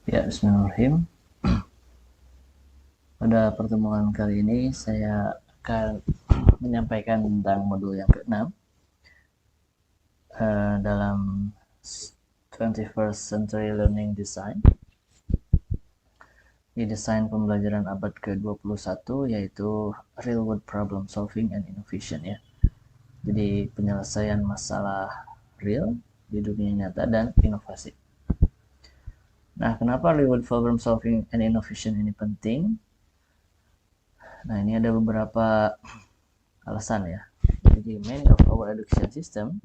Ya, bismillahirrahmanirrahim. Pada pertemuan kali ini saya akan menyampaikan tentang modul yang ke-6 dalam 21st Century Learning Design di desain pembelajaran abad ke-21, yaitu Real World Problem Solving and Innovation ya. Jadi penyelesaian masalah real di dunia nyata dan inovasi. Nah, kenapa Real World Problem Solving and Innovation ini penting? Nah, ini ada beberapa alasan ya. Jadi many of our education system,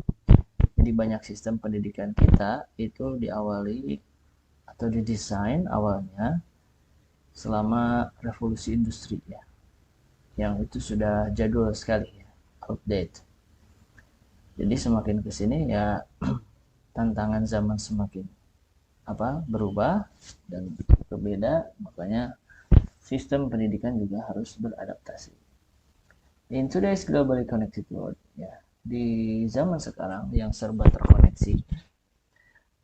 jadi banyak sistem pendidikan kita itu diawali atau didesain awalnya selama revolusi industri ya, yang itu sudah jadul sekali ya, outdated. Jadi semakin kesini ya tantangan zaman semakin berubah dan berbeda, makanya sistem pendidikan juga harus beradaptasi. In today's globally connected world, ya, di zaman sekarang yang serba terkoneksi,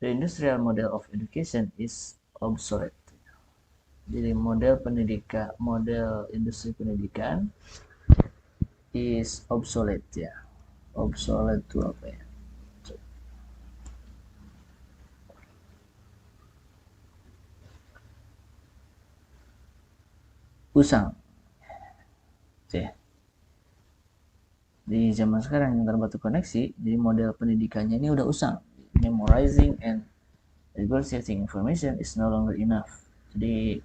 the industrial model of education is obsolete. Jadi model industri pendidikan is obsolete ya. Obsolete itu apa ya? Usang. Ya. Di zaman sekarang yang terbatas koneksi, jadi model pendidikannya ini udah usang. Memorizing and regurgitating information is no longer enough. Jadi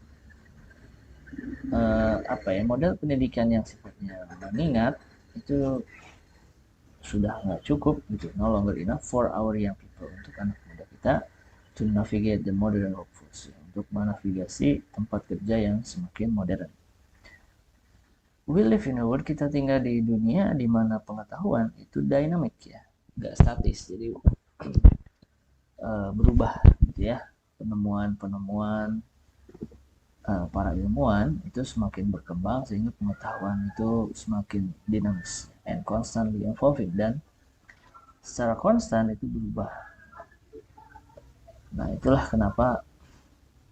model pendidikan yang sifatnya mengingat itu sudah nggak cukup gitu, no longer enough for our young people, untuk anak muda kita to navigate the modern workforce, untuk menavigasi tempat kerja yang semakin modern. We live in a world, kita tinggal di dunia di mana pengetahuan itu dynamic ya, nggak statis, jadi berubah gitu ya. Penemuan para ilmuwan itu semakin berkembang sehingga pengetahuan itu semakin dinamis and constantly evolving, dan secara konstan itu berubah. Nah, itulah kenapa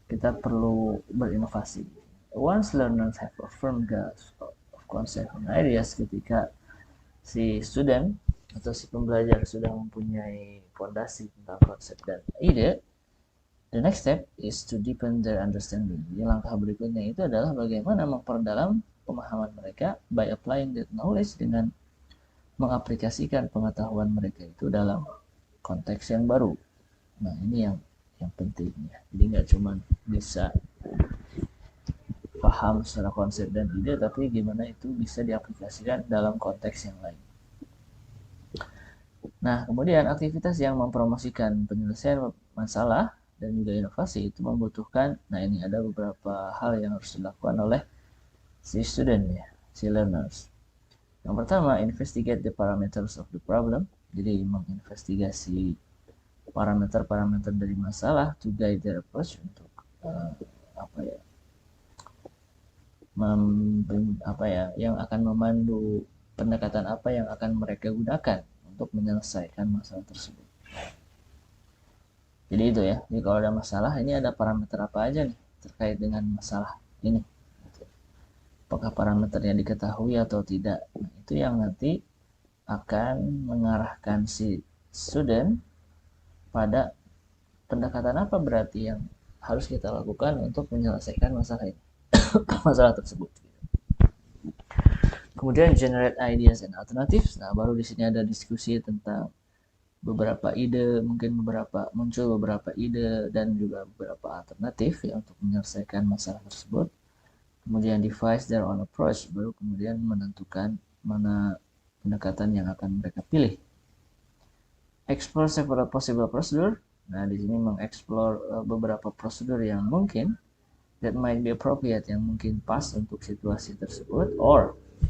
kita perlu berinovasi. Once learners have a firm grasp of concept and ideas, ketika si student atau si pembelajar sudah mempunyai fondasi tentang konsep dan ide, the next step is to deepen their understanding. Jadi langkah berikutnya itu adalah bagaimana memperdalam pemahaman mereka by applying that knowledge, dengan mengaplikasikan pengetahuan mereka itu dalam konteks yang baru. Nah, ini yang pentingnya. Jadi nggak cuma bisa paham secara konsep dan ide, tapi gimana itu bisa diaplikasikan dalam konteks yang lain. Nah, kemudian aktivitas yang mempromosikan penyelesaian masalah dan juga inovasi itu membutuhkan, nah ini ada beberapa hal yang harus dilakukan oleh si student ya, si learners. Yang pertama, investigate the parameters of the problem. Jadi menginvestigasi parameter-parameter dari masalah to guide their approach, untuk yang akan memandu pendekatan apa yang akan mereka gunakan untuk menyelesaikan masalah tersebut. Jadi itu ya, jadi kalau ada masalah ini ada parameter apa aja nih terkait dengan masalah ini, apakah parameternya diketahui atau tidak. Nah, itu yang nanti akan mengarahkan si student pada pendekatan apa berarti yang harus kita lakukan untuk menyelesaikan masalah ini, masalah tersebut. Kemudian generate ideas and alternatives. Nah, baru di sini ada diskusi tentang beberapa ide, mungkin muncul beberapa ide dan juga beberapa alternatif ya untuk menyelesaikan masalah tersebut. Kemudian devise their own approach, baru kemudian menentukan mana pendekatan yang akan mereka pilih. Explore several possible procedure. Nah, di sini mengeksplor beberapa prosedur yang mungkin that might be appropriate, yang mungkin pas untuk situasi tersebut,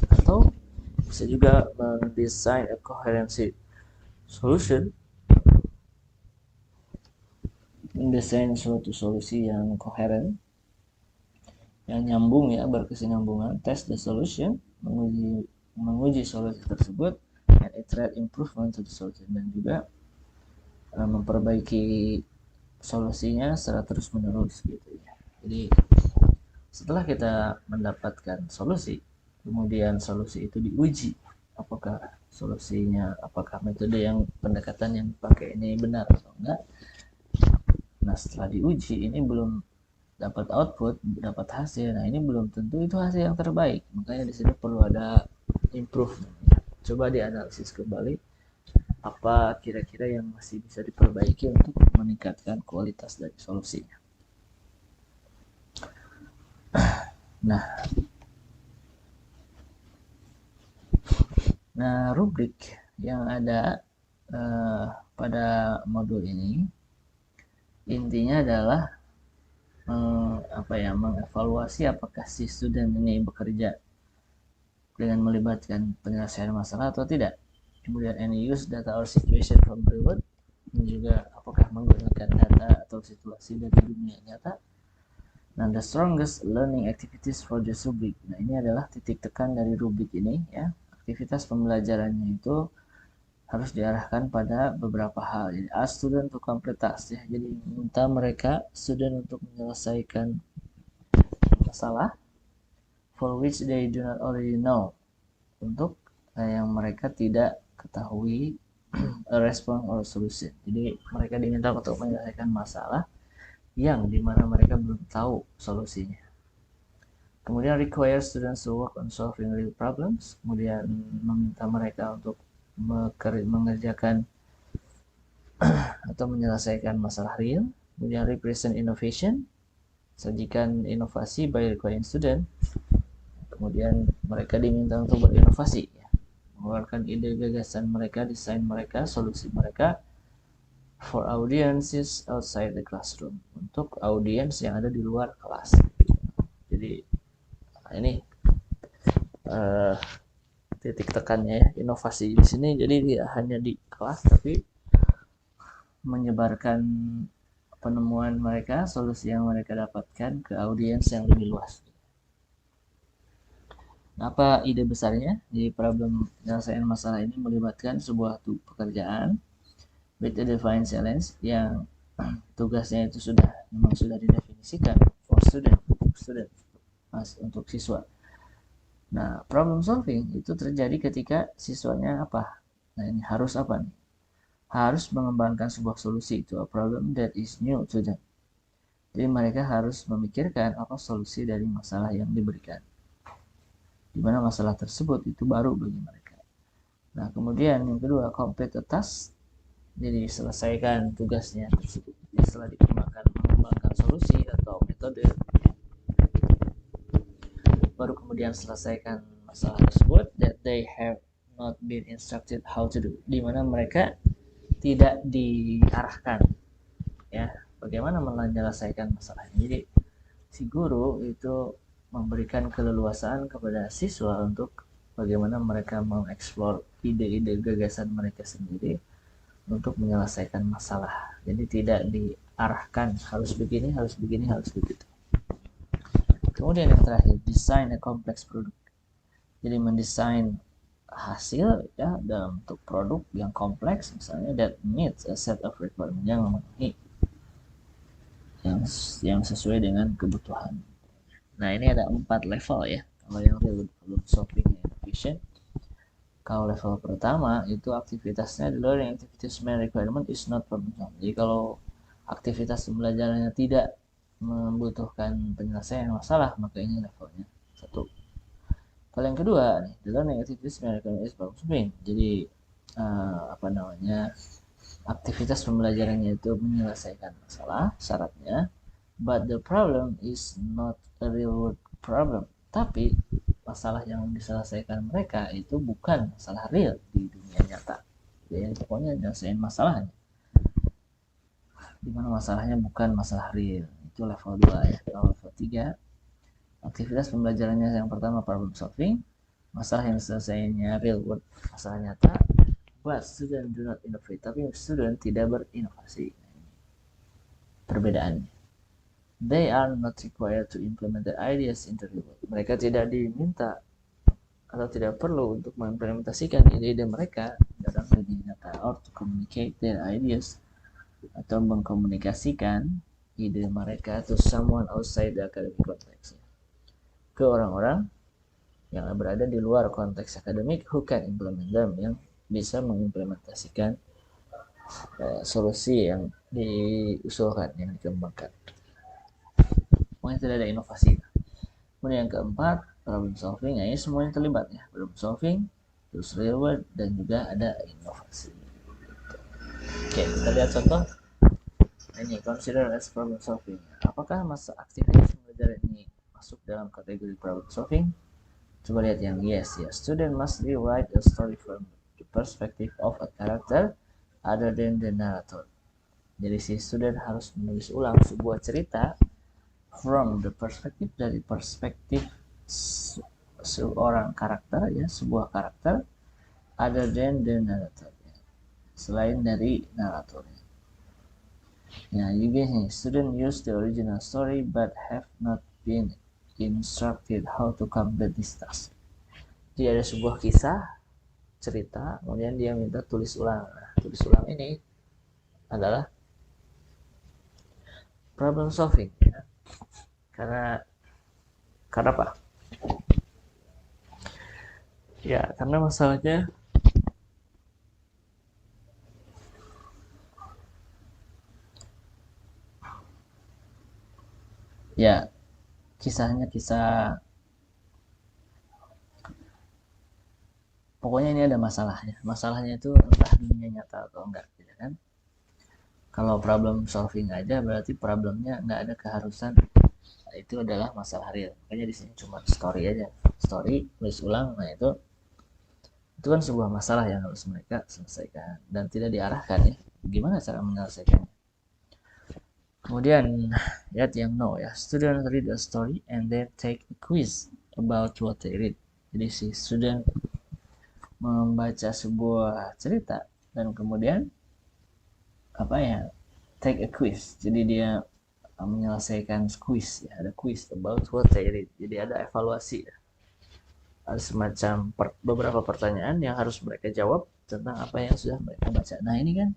atau bisa juga mendesain a coherency solution, mendesain suatu solusi yang koheren, yang nyambung ya, berkesinambungan. Test the solution, menguji solusi tersebut, and iterate improvement to the solution, dan juga memperbaiki solusinya secara terus menerus gitu ya. Jadi setelah kita mendapatkan solusi, kemudian solusi itu diuji, apakah solusinya, apakah metode yang pendekatan yang dipakai ini benar atau enggak. Nah setelah diuji ini belum dapat output, dapat hasil. Nah ini belum tentu itu hasil yang terbaik. Makanya di sini perlu ada improvement. Coba dianalisis kembali apa kira-kira yang masih bisa diperbaiki untuk meningkatkan kualitas dari solusinya. Nah, rubrik yang ada pada modul ini intinya adalah mengevaluasi apakah si student ini bekerja dengan melibatkan penyelesaian masalah atau tidak. Kemudian any use data or situation from the world, dan juga apakah menggunakan data atau situasi dari dunia nyata. Nah, the strongest learning activities for this rubric. Nah, ini adalah titik tekan dari rubrik ini ya. Aktivitas pembelajarannya itu harus diarahkan pada beberapa hal. Jadi, ask student to complete task ya. Jadi, minta mereka student untuk menyelesaikan masalah for which they do not already know. Untuk yang mereka tidak ketahui a response or solution. Jadi, mereka diminta untuk menyelesaikan masalah yang dimana mereka belum tahu solusinya. Kemudian require students to work on solving real problems. Kemudian meminta mereka untuk mengerjakan atau menyelesaikan masalah real. Kemudian represent innovation, sajikan inovasi by requiring student. Kemudian mereka diminta untuk berinovasi, ya. Mengeluarkan ide gagasan mereka, desain mereka, solusi mereka for audiences outside the classroom, untuk audiens yang ada di luar kelas. Jadi ini titik tekannya ya, inovasi di sini. Jadi tidak hanya di kelas tapi menyebarkan penemuan mereka, solusi yang mereka dapatkan ke audiens yang lebih luas. Apa ide besarnya? Jadi problem penyelesaian masalah ini melibatkan sebuah pekerjaan with a defined challenge yang tugasnya itu memang sudah didefinisikan for student untuk siswa. Nah, problem solving itu terjadi ketika siswanya apa? Nah, ini harus apa nih? Harus mengembangkan sebuah solusi to a problem that is new to them. Jadi mereka harus memikirkan apa solusi dari masalah yang diberikan, di mana masalah tersebut itu baru bagi mereka. Nah, kemudian yang kedua, complete the task. Jadi selesaikan tugasnya tersebut. Setelah mengembangkan solusi atau metode, baru kemudian selesaikan masalah tersebut that they have not been instructed how to do, di mana mereka tidak diarahkan ya bagaimana menyelesaikan masalahnya. Jadi si guru itu memberikan keleluasaan kepada siswa untuk bagaimana mereka mengeksplor ide-ide gagasan mereka sendiri untuk menyelesaikan masalah. Jadi tidak diarahkan harus begini, harus begini, harus begitu. Kemudian yang terakhir, design a complex product. Jadi mendesain hasil ya dalam bentuk produk yang kompleks, misalnya that meets a set of requirements, yang memenuhi yang sesuai dengan kebutuhan. Nah, ini ada 4 level ya. Kalau yang real problem solving and innovation, kalau level pertama itu aktivitasnya the learning activities main requirement is not problem solving. Jadi kalau aktivitas pembelajarannya tidak membutuhkan penyelesaian masalah, maka ini levelnya 1. Kalau yang kedua nih, the learning activities main requirement is problem solving. Jadi aktivitas pembelajarannya itu menyelesaikan masalah syaratnya, but the problem is not a real world problem. Tapi masalah yang diselesaikan mereka itu bukan masalah real di dunia nyata. Jadi pokoknya nyelesain masalahnya, dimana masalahnya bukan masalah real. Itu level 2 ya. Kalau level 3, aktivitas pembelajarannya yang pertama problem solving, masalah yang diselesaikannya real world, masalah nyata, but student do not innovate. Tapi student tidak berinovasi. Perbedaannya, they are not required to implement their ideas into the world. Mereka tidak diminta atau tidak perlu untuk mengimplementasikan ide-ide mereka dalam dunia nyata, or to communicate their ideas atau mengkomunikasikan ide mereka to someone outside the academic context, ke orang-orang yang berada di luar konteks akademik, who can implement them, yang bisa mengimplementasikan solusi yang diusulkan, yang dikembangkan. Pokoknya tidak ada inovasi. Kemudian yang keempat, problem solving. Nah, ini semuanya terlibat ya, problem solving, terus real world, dan juga ada inovasi. Oke, kita lihat contoh. Ini consider as problem solving. Apakah masa aktivitas belajar ini masuk dalam kategori problem solving? Coba lihat yang yes ya. Student must rewrite a story from the perspective of a character other than the narrator. Jadi si student harus menulis ulang sebuah cerita from the perspective, dari perspektif seorang karakter ya, sebuah karakter, other than the narrator, selain dari naratornya. Nah, juga nih, student use the original story but have not been instructed how to complete this task. Jadi ada sebuah kisah, cerita, kemudian dia minta tulis ulang. Nah, tulis ulang ini adalah problem solving ya. Karena apa? Ya, karena masalahnya ya kisahnya kisah, pokoknya ini ada masalahnya. Masalahnya itu entah dunia nyata atau enggak, gitu kan? Kalau problem solving aja berarti problemnya nggak ada keharusan. Nah, itu adalah masalah real. Makanya di sini cuma story aja, story tulis ulang. Nah, itu kan sebuah masalah yang harus mereka selesaikan dan tidak diarahkan ya. Gimana cara menyelesaikannya? Kemudian lihat yang no ya. Student read a story and then take a quiz about what they read. Jadi si student membaca sebuah cerita dan kemudian apa ya, take a quiz. Jadi dia menyelesaikan quiz ya, ada quiz about what they read. Jadi ada evaluasi ya. Ada semacam beberapa pertanyaan yang harus mereka jawab tentang apa yang sudah mereka baca. Nah, ini kan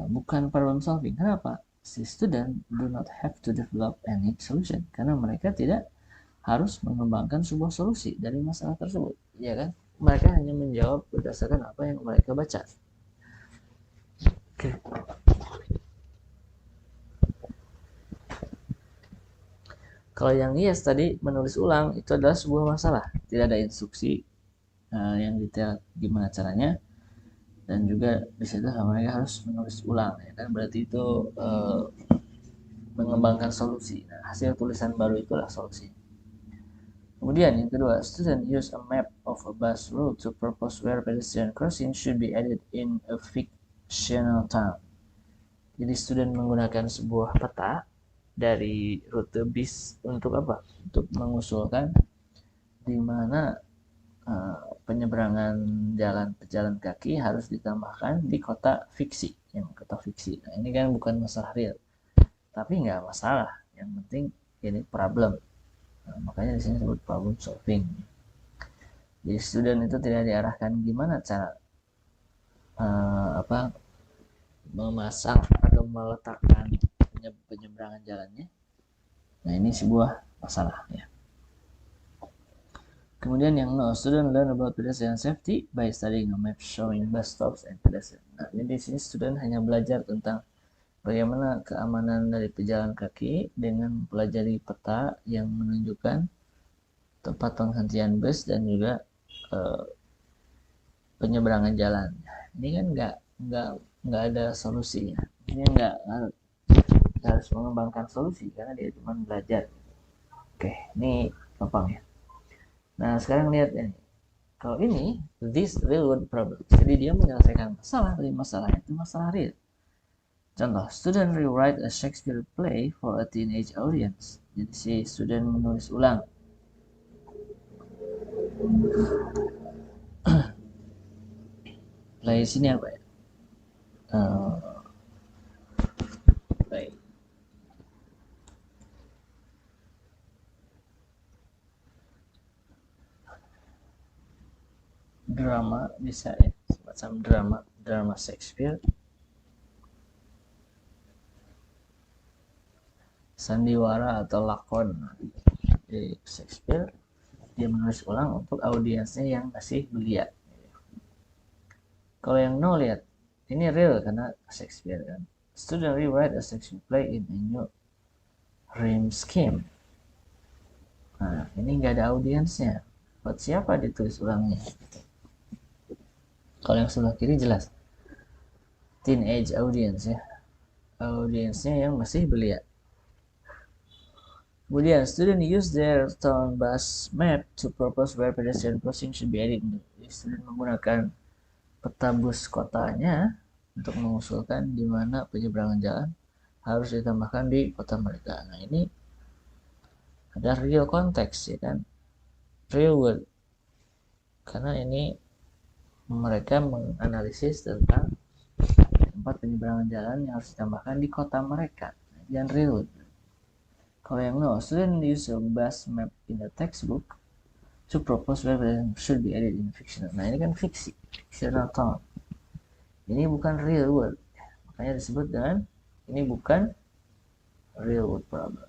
bukan problem solving. Kenapa? Si student do not have to develop any solution, karena mereka tidak harus mengembangkan sebuah solusi dari masalah tersebut, ya kan? Mereka hanya menjawab berdasarkan apa yang mereka baca. Oke. Kalau yang yes tadi menulis ulang itu adalah sebuah masalah, tidak ada instruksi yang detail gimana caranya, dan juga di situ mereka harus menulis ulang ya kan, berarti itu mengembangkan solusi. Nah, hasil tulisan baru itulah solusi. Kemudian yang kedua, student use a map of a bus route to propose where pedestrian crossing should be added in a fictional town. Jadi student menggunakan sebuah peta dari rute bis untuk apa? Untuk mengusulkan di mana penyeberangan jalan pejalan kaki harus ditambahkan di kota fiksi, yang kota fiksi. Nah, ini kan bukan masalah real, tapi nggak masalah. Yang penting ini problem. Nah, makanya di sini disebut problem solving. Jadi student itu tidak diarahkan gimana cara memasang atau meletakkan penyeberangan jalannya. Nah, ini sebuah masalah ya. Kemudian yang no, student learn about pedestrian safety by studying a map showing bus stops and pedestrian. Nah, jadi di sini student hanya belajar tentang bagaimana keamanan dari pejalan kaki dengan mempelajari peta yang menunjukkan tempat penghentian bus dan juga penyeberangan jalan. Ini kan nggak ada solusinya. Ini nggak harus mengembangkan solusi karena dia cuma belajar. Oke, ini gampang ya. Nah, sekarang lihat ini. Kalau ini, this real world problem. Jadi dia menyelesaikan masalah, tapi masalahnya itu masalah real. Contoh, student rewrite a Shakespeare play for a teenage audience. Jadi si student menulis ulang play sini apa ya? Play. Drama bisa ya, semacam drama Shakespeare sandiwara atau lakon. Jadi Shakespeare dia menulis ulang untuk audiensnya yang masih belia. Kalau yang no, lihat, ini real karena Shakespeare kan. Student rewrite a Shakespeare play in a new rhyme scheme. Nah, ini nggak ada audiensnya. Buat siapa ditulis ulangnya? Kalau yang sebelah kiri jelas. Teenage audience ya. Audiensnya yang masih belia. Kemudian, student use their town bus map to propose where pedestrian crossing should be added. Student menggunakan peta bus kotanya untuk mengusulkan di mana penyeberangan jalan harus ditambahkan di kota mereka. Nah, ini ada real konteks ya kan, real world, karena ini mereka menganalisis tentang tempat penyeberangan jalan yang harus ditambahkan di kota mereka. Yang real world. Kalau yang no, student use a bus map in the textbook to propose where should be added in fiction. Nah, ini kan fiksi, fictional town. Ini bukan real world, makanya disebut dengan ini bukan real world problems.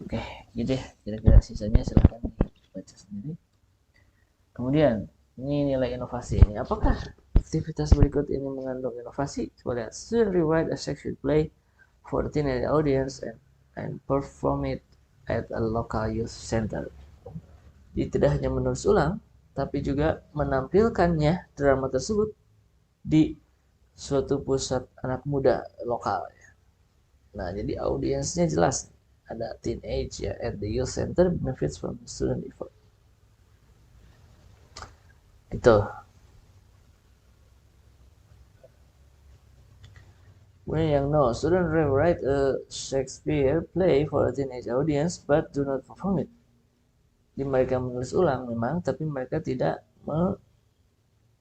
Oke, gitu deh kira-kira, sisanya silahkan baca sendiri. Kemudian ini nilai inovasi. Ini apakah aktivitas berikut ini mengandung inovasi? Coba lihat. Student rewrite a Shakespeare play for the teenage audience and perform it at a local youth center. Jadi tidak hanya menulis ulang, tapi juga menampilkannya drama tersebut di suatu pusat anak muda lokal. Nah, jadi audiensnya jelas. Ada teenage ya, at the youth center benefits from the student effort. Gitu. Kemudian yang no, student rewrite a Shakespeare play for a teenage audience but do not perform it. Jadi mereka menulis ulang memang, tapi mereka tidak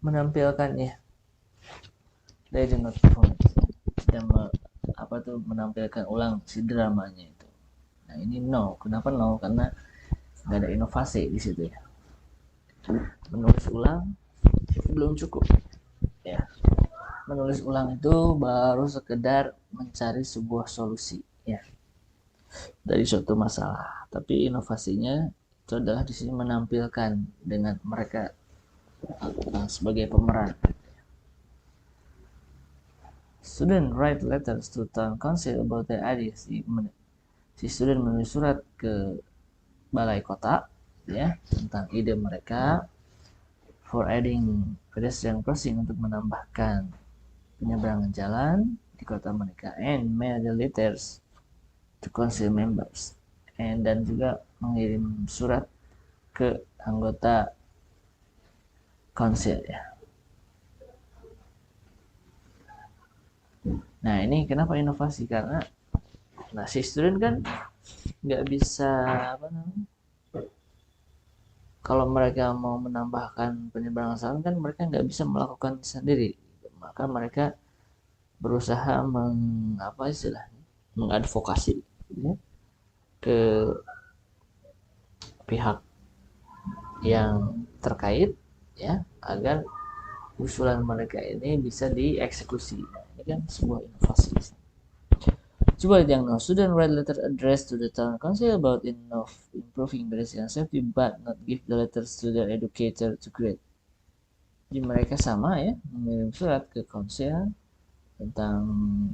menampilkannya. They do not perform it. Tidak menampilkan ulang si dramanya itu. Nah, ini no. Kenapa no? Karena nggak ada inovasi di situ ya. Menulis ulang belum cukup ya. Menulis ulang itu baru sekedar mencari sebuah solusi ya dari suatu masalah, tapi inovasinya itu adalah di sini menampilkan dengan mereka sebagai pemeran. Student write letters to town council about their ideas. Si student menulis surat ke balai kota ya tentang ide mereka for adding pedestrian crossing, untuk menambahkan penyeberangan jalan di kota mereka, and mail the letters to council members, dan juga mengirim surat ke anggota council ya. Nah, ini kenapa inovasi? Karena si student kan nggak bisa kalau mereka mau menambahkan penyeberangan jalan kan mereka nggak bisa melakukan sendiri. Maka mereka berusaha mengadvokasi ya, ke pihak yang terkait ya agar usulan mereka ini bisa dieksekusi. Ini kan sebuah inovasi. Coba yang no, student write letter address to the town council about improving pedestrian safety but not give the letters to their educator to grade. Jadi mereka sama ya, mengirim surat ke konsil tentang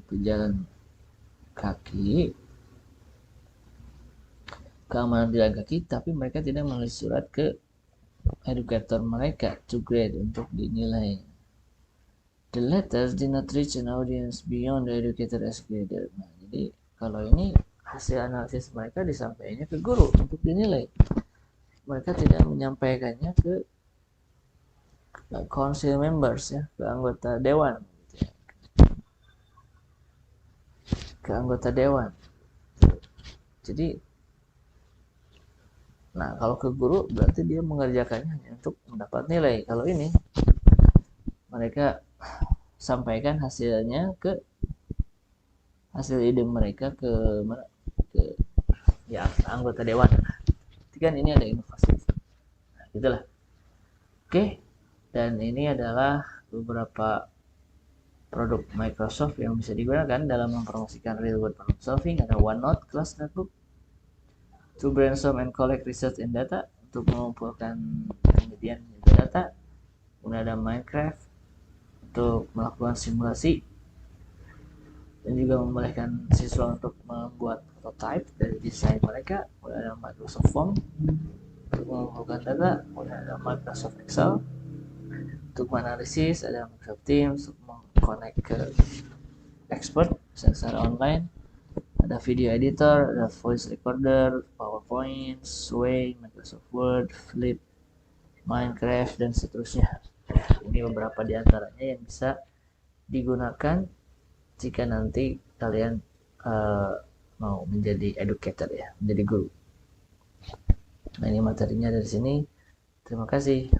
pejalan kaki, keamanan jalan kaki, tapi mereka tidak menulis surat ke edukator mereka to grade, untuk dinilai. The letters did not reach an audience beyond the educator as grader. Nah, jadi kalau ini hasil analisis mereka disampaikannya ke guru untuk dinilai. Mereka tidak menyampaikannya ke council members ya, ke anggota dewan gitu ya. Ke anggota dewan. Jadi kalau ke guru berarti dia mengerjakannya hanya untuk mendapat nilai. Kalau ini mereka sampaikan hasilnya hasil ide mereka ke anggota dewan. Jadi kan ini ada inovasi. Nah, gitulah. Oke. Dan ini adalah beberapa produk Microsoft yang bisa digunakan dalam mempromosikan real world problem solving. Ada OneNote Class Notebook to brainstorm and collect research and data, untuk mengumpulkan penelitian dan data. Kemudian ada Minecraft untuk melakukan simulasi dan juga membolehkan siswa untuk membuat prototype dari desain mereka. Kemudian ada Microsoft Form untuk mengumpulkan data. Kemudian ada Microsoft Excel untuk menganalisis. Ada Microsoft Teams untuk mengconnect ke expert secara online. Ada video editor, ada voice recorder, PowerPoint, Sway, Microsoft Word, Flip, Minecraft, dan seterusnya. Ini beberapa di antaranya yang bisa digunakan jika nanti kalian mau menjadi educator ya, menjadi guru. Nah, ini materinya dari sini. Terima kasih.